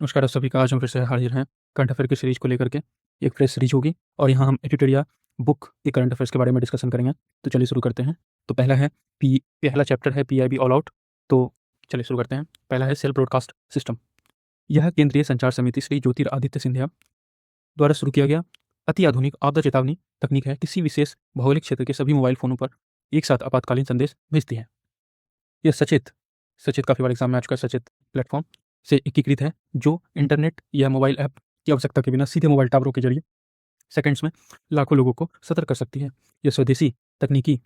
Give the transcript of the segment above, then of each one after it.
नमस्कार आप सभी का। आज हम फिर से हाजिर हैं करंट अफेयर की सीरीज को लेकर के। एक फ्रेश सीरीज होगी और यहाँ हम एडिटोरिया बुक के करंट अफेयर्स के बारे में डिस्कशन करेंगे। तो चलिए शुरू करते हैं। तो पहला चैप्टर है पीआईबी ऑल आउट। तो चलिए शुरू करते हैं। पहला है सेल ब्रॉडकास्ट सिस्टम। यह केंद्रीय संचार समिति श्री ज्योतिरादित्य सिंधिया द्वारा शुरू किया गया अति आधुनिक आपदा चेतावनी तकनीक है। किसी विशेष भौगोलिक क्षेत्र के सभी मोबाइल फोनों पर एक साथ आपातकालीन संदेश भेजती है। यह सचेत सचेत काफ़ी बार एग्जाम में आ चुका है। सचेत प्लेटफॉर्म से एकीकृत है जो इंटरनेट या मोबाइल ऐप की आवश्यकता के बिना सीधे मोबाइल टावरों के जरिए सेकंड्स में लाखों लोगों को सतर्क कर सकती है। यह स्वदेशी तकनीकी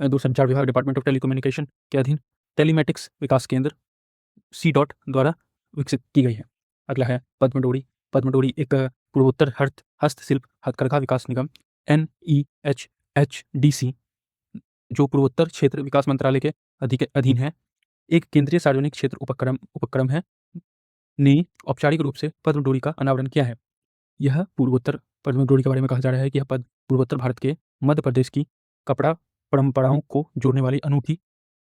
दूरसंचार विभाग डिपार्टमेंट ऑफ टेलीकम्युनिकेशन के अधीन टेलीमेटिक्स विकास केंद्र सी डॉट द्वारा विकसित की गई है। अगला है पद्मडोरी। पद्मडोरी एक पूर्वोत्तर हस्तशिल्प हथकरघा विकास निगम NEHHDC जो पूर्वोत्तर क्षेत्र विकास मंत्रालय के अधीन है, एक केंद्रीय सार्वजनिक क्षेत्र उपक्रम है, ने औपचारिक रूप से पद्मडोरी का अनावरण किया है। यह पूर्वोत्तर पद्मडोरी के बारे में कहा जा रहा है कि यह पद पूर्वोत्तर भारत के मध्य प्रदेश की कपड़ा परंपराओं को जोड़ने वाली अनूठी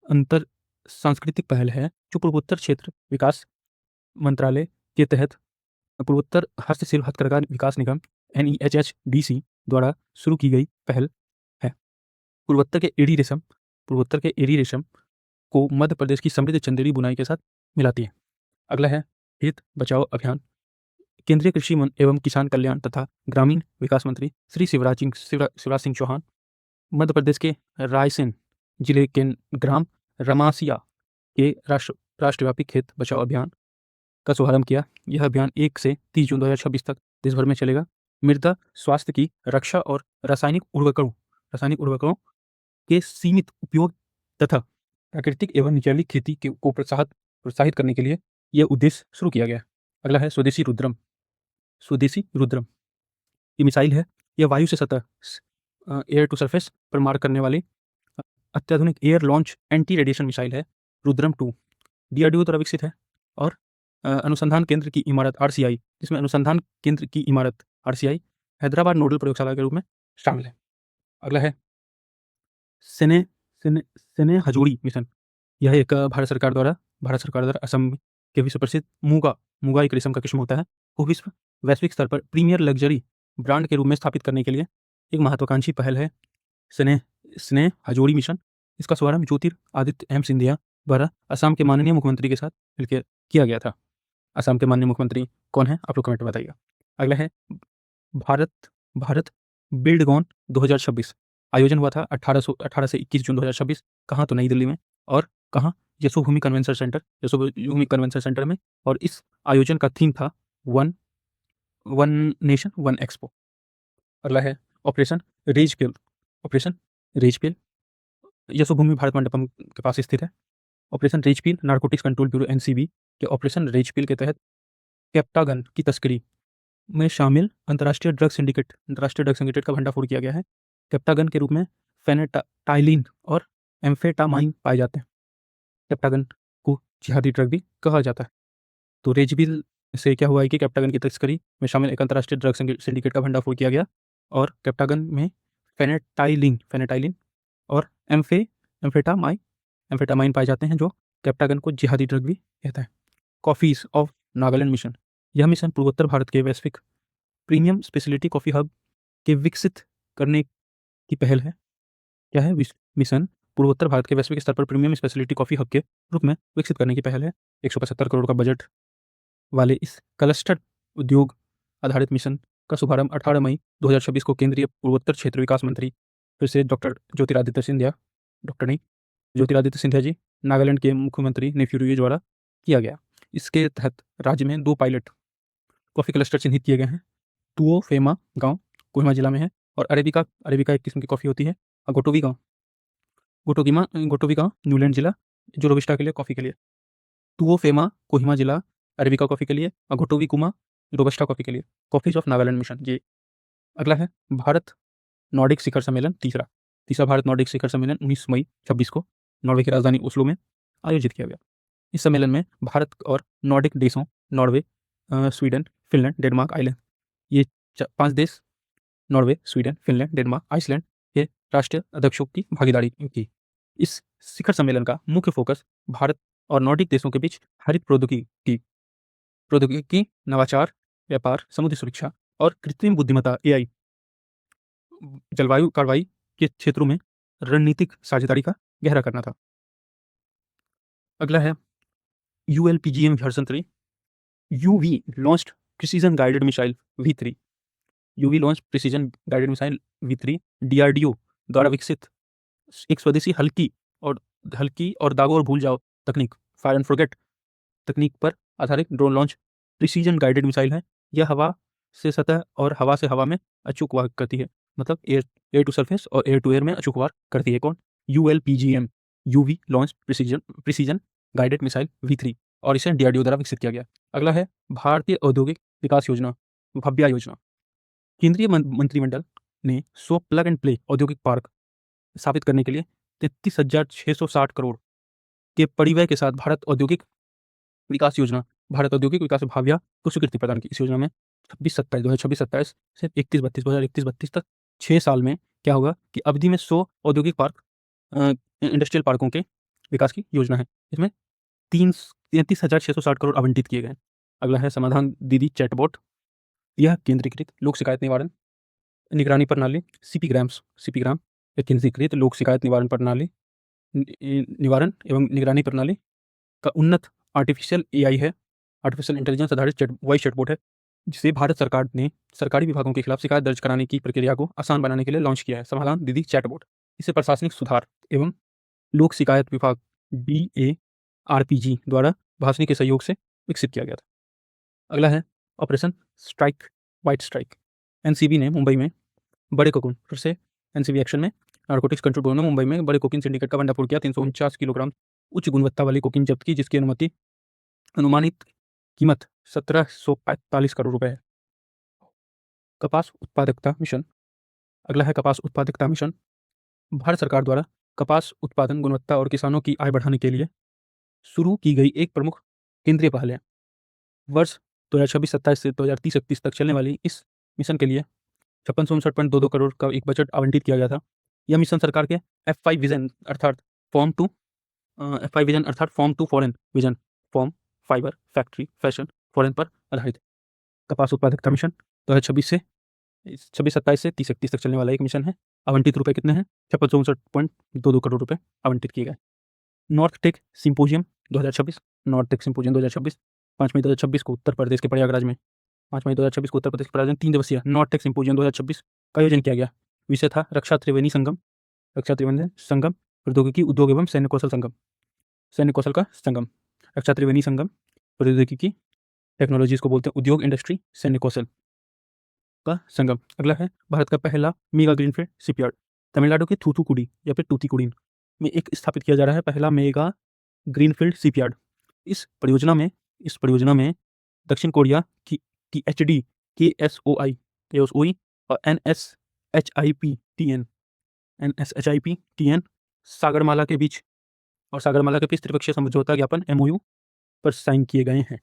अंतर सांस्कृतिक पहल है जो पूर्वोत्तर क्षेत्र विकास मंत्रालय के तहत पूर्वोत्तर हस्तशिल्प हथकरघा विकास निगम NEHHDC द्वारा शुरू की गई पहल है। पूर्वोत्तर के एड़ी रेशम को मध्य प्रदेश की समृद्ध चंदेरी बुनाई के साथ मिलाती है। अगला है हित बचाओ अभियान। केंद्रीय कृषि एवं किसान कल्याण तथा ग्रामीण विकास मंत्री श्री शिवराज सिंह चौहान मध्य प्रदेश के रायसेन जिले के ग्राम रमासिया के राष्ट्रव्यापी खेत बचाओ अभियान का शुभारंभ किया। यह अभियान 1 से 30 जून 2026 तक देश भर में चलेगा। मृदा स्वास्थ्य की रक्षा और रासायनिक उर्वरकों के सीमित उपयोग तथा प्राकृतिक एवं जैविक खेती को प्रोत्साहित करने के लिए यह उद्देश्य शुरू किया गया। अगला है स्वदेशी रुद्रम। ये मिसाइल है। यह वायु से सतह एयर टू सरफेस पर मार करने वाली अत्याधुनिक air launch anti radiation missile है। रुद्रम 2 DRDO द्वारा विकसित है और अनुसंधान केंद्र की इमारत RCI, जिसमें अनुसंधान केंद्र की इमारत RCI हैदराबाद नोडल प्रयोगशाला के रूप में शामिल है। अगला है सेने हजोड़ी मिशन। यह एक भारत सरकार द्वारा असम के विश्व प्रसिद्ध मूंगा एक रेशम का किस्म होता है वो वैश्विक स्तर पर प्रीमियर लग्जरी ब्रांड के रूप में स्थापित करने के लिए एक महत्वाकांक्षी पहल है स्नेह हजोड़ी मिशन। इसका शुभारंभ ज्योतिरादित्य एम सिंधिया द्वारा असम के माननीय मुख्यमंत्री के साथ मिलकर किया गया था। असम के माननीय मुख्यमंत्री कौन है आप लोग कमेंट में बताइएगा। अगला है भारत बिल्डकॉन 2026। आयोजन हुआ था 18 से 21 जून 2026। कहाँ? तो नई दिल्ली में। और कहाँ? यशोभूमि कन्वेंशन सेंटर में। और इस आयोजन का थीम था वन नेशन वन एक्सपो। अगला है ऑपरेशन रेजपेल। यशोभूमि भारत मंडपम के पास स्थित है। Operation Ragepill narcotics control bureau NCB के ऑपरेशन रेजपेल के तहत कैप्टागन की तस्करी में शामिल अंतर्राष्ट्रीय ड्रग सिंडिकेट का भंडाफोड़ किया गया है। कैप्टागन के रूप में फेनेटाइलिन और एम्फेटामाइन पाए जाते हैं। कैप्टागन को जिहादी ड्रग भी कहा जाता है। तो रेजबिल से क्या हुआ है कि कैप्टागन की तस्करी में शामिल एक अंतर्राष्ट्रीय ड्रग सिंडिकेट का भंडाफोड़ किया गया और कैप्टागन में फेनेटाइलिन और एम्फेटामाइन पाए जाते हैं जो कैप्टागन को जिहादी ड्रग भी कहता है। Coffees of Nagaland mission. यह मिशन पूर्वोत्तर भारत के वैश्विक प्रीमियम स्पेशलिटी कॉफ़ी हब के विकसित करने की पहल है। क्या है? मिशन पूर्वोत्तर भारत के वैश्विक स्तर पर प्रीमियम स्पेशलिटी कॉफ़ी हब के रूप में विकसित करने की पहल है। 175 करोड़ का बजट वाले इस क्लस्टर उद्योग आधारित मिशन का शुभारंभ 18 मई 2026 को केंद्रीय पूर्वोत्तर क्षेत्र विकास मंत्री फिर से ज्योतिरादित्य सिंधिया जी नागालैंड के मुख्यमंत्री नेफ्यू द्वारा किया गया। इसके तहत राज्य में 2 पायलट कॉफ़ी क्लस्टर चिन्हित किए गए हैं। टुओफेमा गांव कोहिमा जिला में है और अरेबिका एक किस्म की कॉफ़ी होती है। और गोटोवी गांव न्यूलैंड जिला जो रोबिस्टा के लिए कॉफ़ी के लिए। टुओफेमा कोहिमा जिला अरेबिका कॉफ़ी के लिए और गोटोवी कुमा रोबस्टा कॉफ़ी के लिए। कॉफ़ीज ऑफ नागालैंड मिशन ये। अगला है भारत नॉर्डिक शिखर सम्मेलन। तीसरा भारत नॉर्डिक शिखर सम्मेलन 19 मई 26 को नॉर्वे की राजधानी ओस्लो में आयोजित किया गया। इस सम्मेलन में भारत और नॉर्डिक देशों Norway, Sweden, Finland, Denmark, Iceland, ये 5 देश Norway, Sweden, Finland, Denmark, Iceland के राष्ट्रीय अध्यक्षों की भागीदारी की। इस शिखर सम्मेलन का मुख्य फोकस भारत और नॉर्डिक देशों के बीच हरित प्रौद्योगिकी प्रौद्योगिकी, नवाचार, व्यापार, समुद्री सुरक्षा और कृत्रिम बुद्धिमत्ता AI, जलवायु कार्रवाई के क्षेत्रों में रणनीतिक साझेदारी का गहरा करना था। अगला है ULPGM version 3, UV launched precision guided missile V3। UV launch precision guided missile V3 DRDO द्वारा विकसित एक स्वदेशी हल्की और दागो और भूल जाओ तकनीक, फायर एंड फॉरगेट तकनीक पर आधारित drone launch precision guided missile है। यह हवा से सतह और हवा से हवा में अचूक वार करती है, मतलब एयर टू सरफेस और एयर टू एयर में अचूक वार करती है। कौन? ULPGM, UV launch precision guided missile V3, और इसे DRDO द्वारा विकसित किया गया। अगला है भारतीय औद्योगिक विकास योजना, भव्या योजना। केंद्रीय मंत्रिमंडल ने 100 प्लग एंड प्ले औद्योगिक पार्क स्थापित करने के लिए 33,660 करोड़ के परिव्यय के साथ भारत औद्योगिक विकास भाव्या को स्वीकृति प्रदान की। इस योजना में 2026-27 से 2031-32 तक 6 साल में क्या होगा कि अवधि में 100 औद्योगिक पार्क, इंडस्ट्रियल पार्कों के विकास की योजना है। इसमें 33,660 करोड़ आवंटित किए गए। अगला है समाधान दीदी चैटबॉट। यह केंद्रीकृत लोक शिकायत निवारण निगरानी प्रणाली CP ग्राम एक केंद्रीकृत लोक शिकायत निवारण एवं निगरानी प्रणाली का उन्नत आर्टिफिशियल AI है, आर्टिफिशियल इंटेलिजेंस आधारित वॉइस चैटबॉट है, जिसे भारत सरकार ने सरकारी विभागों के खिलाफ शिकायत दर्ज कराने की प्रक्रिया को आसान बनाने के लिए लॉन्च किया है। समाधान दीदी चैटबॉट इसे प्रशासनिक सुधार एवं लोक शिकायत विभाग DARPG द्वारा भाषणी के सहयोग से विकसित किया गया था। अगला है ऑपरेशन व्हाइट स्ट्राइक। NCB ने मुंबई में बड़े कोकीन, फिर से NCB एक्शन में नारकोटिक्स कंट्रोल ब्यूरो ने मुंबई में बड़े कोकीन सिंडिकेट का भंडाफोड़ किया। 349 किलोग्राम उच्च गुणवत्ता वाली कोकीन जब्त की, जिसकी अनुमानित कीमत 1745 करोड़ रुपए है। कपास उत्पादकता मिशन। अगला है कपास उत्पादकता मिशन। भारत सरकार द्वारा कपास उत्पादन गुणवत्ता और किसानों की आय बढ़ाने के लिए शुरू की गई एक प्रमुख केंद्रीय पहल है। वर्ष 2026-27 से 2030-31 तक चलने वाली इस मिशन के लिए 5659.22 करोड़ का एक बजट आवंटित किया गया था। यह मिशन सरकार के F5 विजन अर्थात form to foreign vision, form, fibre, factory, fashion, foreign पर आधारित है। कपास उत्पादकता मिशन 2026-27 से 30-31 तक चलने वाला एक मिशन है। आवंटित रुपए कितने हैं? 5659.22 करोड़ रुपए आवंटित किए गए। नॉर्थ टेक सिंपोजियम 2026, 5 मई 2026 को उत्तर प्रदेश के प्रयागराज में 3 दिवसीय नॉर्थ टेक सिंपोजियम 2026 का आयोजन किया गया। विषय था रक्षा त्रिवेणी संगम, प्रौद्योगिकी, उद्योग एवं सैन्य कौशल का संगम। रक्षा त्रिवेणी संगम, प्रौद्योगिकी, टेक्नोलॉजीज को बोलते हैं उद्योग, इंडस्ट्री, सैन्य कौशल का संगम। अगला है भारत का पहला मेगा ग्रीनफील्ड शिपयार्ड। तमिलनाडु के थूथुकुडी या फिर टूथुकुडीन में एक स्थापित किया जा रहा है पहला मेगा ग्रीनफील्ड शिपयार्ड। इस परियोजना में दक्षिण कोरिया की HD, KSOI और NSHIPTN सागरमाला के बीच त्रिपक्षीय समझौता ज्ञापन MOU पर साइन किए गए हैं।